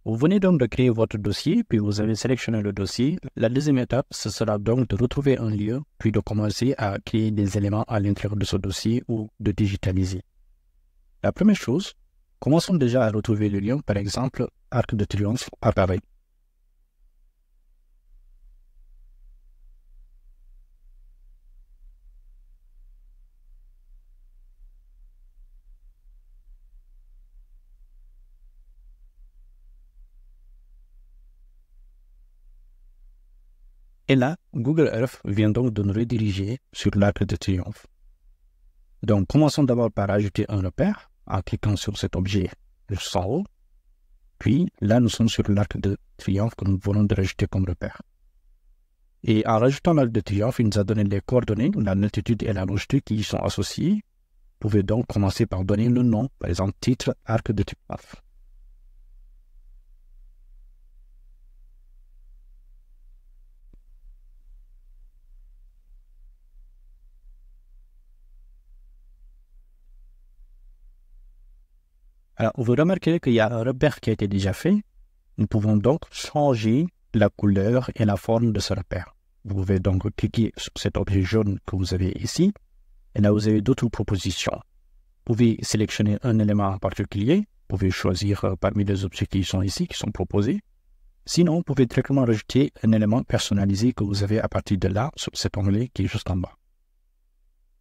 Vous venez donc de créer votre dossier, puis vous avez sélectionné le dossier. La deuxième étape, ce sera donc de retrouver un lieu, puis de commencer à créer des éléments à l'intérieur de ce dossier ou de digitaliser. La première chose, commençons déjà à retrouver le lien, par exemple, Arc de Triomphe apparaît. Et là, Google Earth vient donc de nous rediriger sur l'Arc de Triomphe. Donc, commençons d'abord par ajouter un repère en cliquant sur cet objet juste en haut. Puis, là, nous sommes sur l'Arc de Triomphe que nous venons de rajouter comme repère. Et en rajoutant l'Arc de Triomphe, il nous a donné les coordonnées, la latitude et la longitude qui y sont associées. Vous pouvez donc commencer par donner le nom, par exemple, titre Arc de Triomphe. Alors, vous remarquez qu'il y a un repère qui a été déjà fait. Nous pouvons donc changer la couleur et la forme de ce repère. Vous pouvez donc cliquer sur cet objet jaune que vous avez ici. Et là, vous avez d'autres propositions. Vous pouvez sélectionner un élément en particulier. Vous pouvez choisir parmi les objets qui sont ici, qui sont proposés. Sinon, vous pouvez directement rajouter un élément personnalisé que vous avez à partir de là, sur cet onglet qui est juste en bas.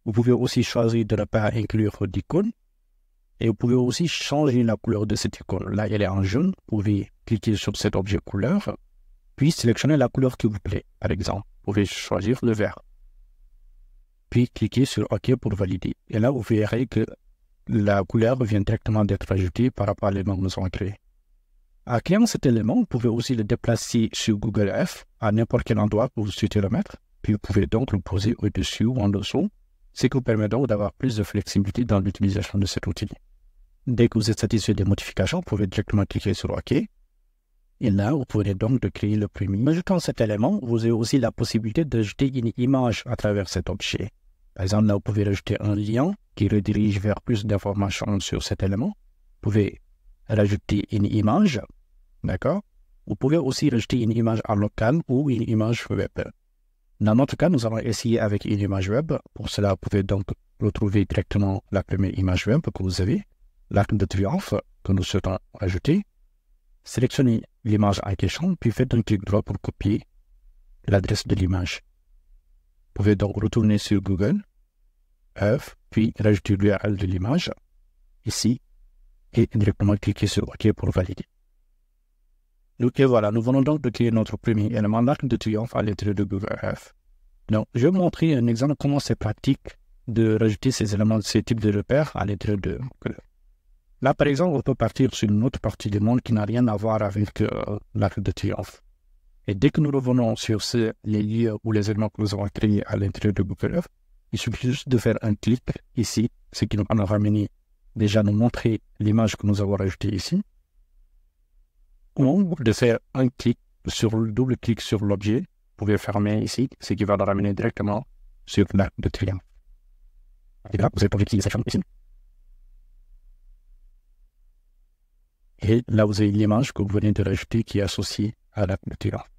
Vous pouvez aussi choisir de ne pas inclure d'icône. Et vous pouvez aussi changer la couleur de cette icône. Là, elle est en jaune. Vous pouvez cliquer sur cet objet couleur, puis sélectionner la couleur qui vous plaît. Par exemple, vous pouvez choisir le vert. Puis cliquez sur OK pour valider. Et là, vous verrez que la couleur vient directement d'être ajoutée par rapport à l'élément que nous avons créé. En créant cet élément, vous pouvez aussi le déplacer sur Google Earth à n'importe quel endroit que vous souhaitez le mettre. Puis vous pouvez donc le poser au-dessus ou en dessous, ce qui vous permet donc d'avoir plus de flexibilité dans l'utilisation de cet outil. Dès que vous êtes satisfait des modifications, vous pouvez directement cliquer sur OK. Et là, vous pouvez donc de créer le premier. En ajoutant cet élément, vous avez aussi la possibilité d'ajouter une image à travers cet objet. Par exemple, là, vous pouvez rajouter un lien qui redirige vers plus d'informations sur cet élément. Vous pouvez rajouter une image, d'accord? Vous pouvez aussi rajouter une image en local ou une image web. Dans notre cas, nous allons essayer avec une image web. Pour cela, vous pouvez donc retrouver directement la première image web que vous avez, l'Arc de Triomphe que nous souhaitons ajouter. Sélectionnez l'image en question, puis faites un clic droit pour copier l'adresse de l'image. Vous pouvez donc retourner sur Google Earth, puis rajouter l'URL de l'image, ici, et directement cliquer sur OK pour valider. Et voilà, nous venons donc de créer notre premier élément, l'Arc de Triomphe à l'intérieur de Google Earth. Donc, je vais vous montrer un exemple de comment c'est pratique de rajouter ces éléments, ces types de repères à l'intérieur de Google. Là, par exemple, on peut partir sur une autre partie du monde qui n'a rien à voir avec l'Arc de Triomphe. Et dès que nous revenons sur les lieux ou les éléments que nous avons créés à l'intérieur de Google Earth, il suffit juste de faire un clic ici, ce qui nous va nous ramener déjà nous montrer l'image que nous avons rajoutée ici. Ou de faire un clic sur le double clic sur l'objet, vous pouvez fermer ici, ce qui va nous ramener directement sur l'Arc de Triomphe. Et là, vous avez cliquer sur ici. Et là, vous avez l'image que vous venez de rajouter qui est associée à l'Arc de Triomphe.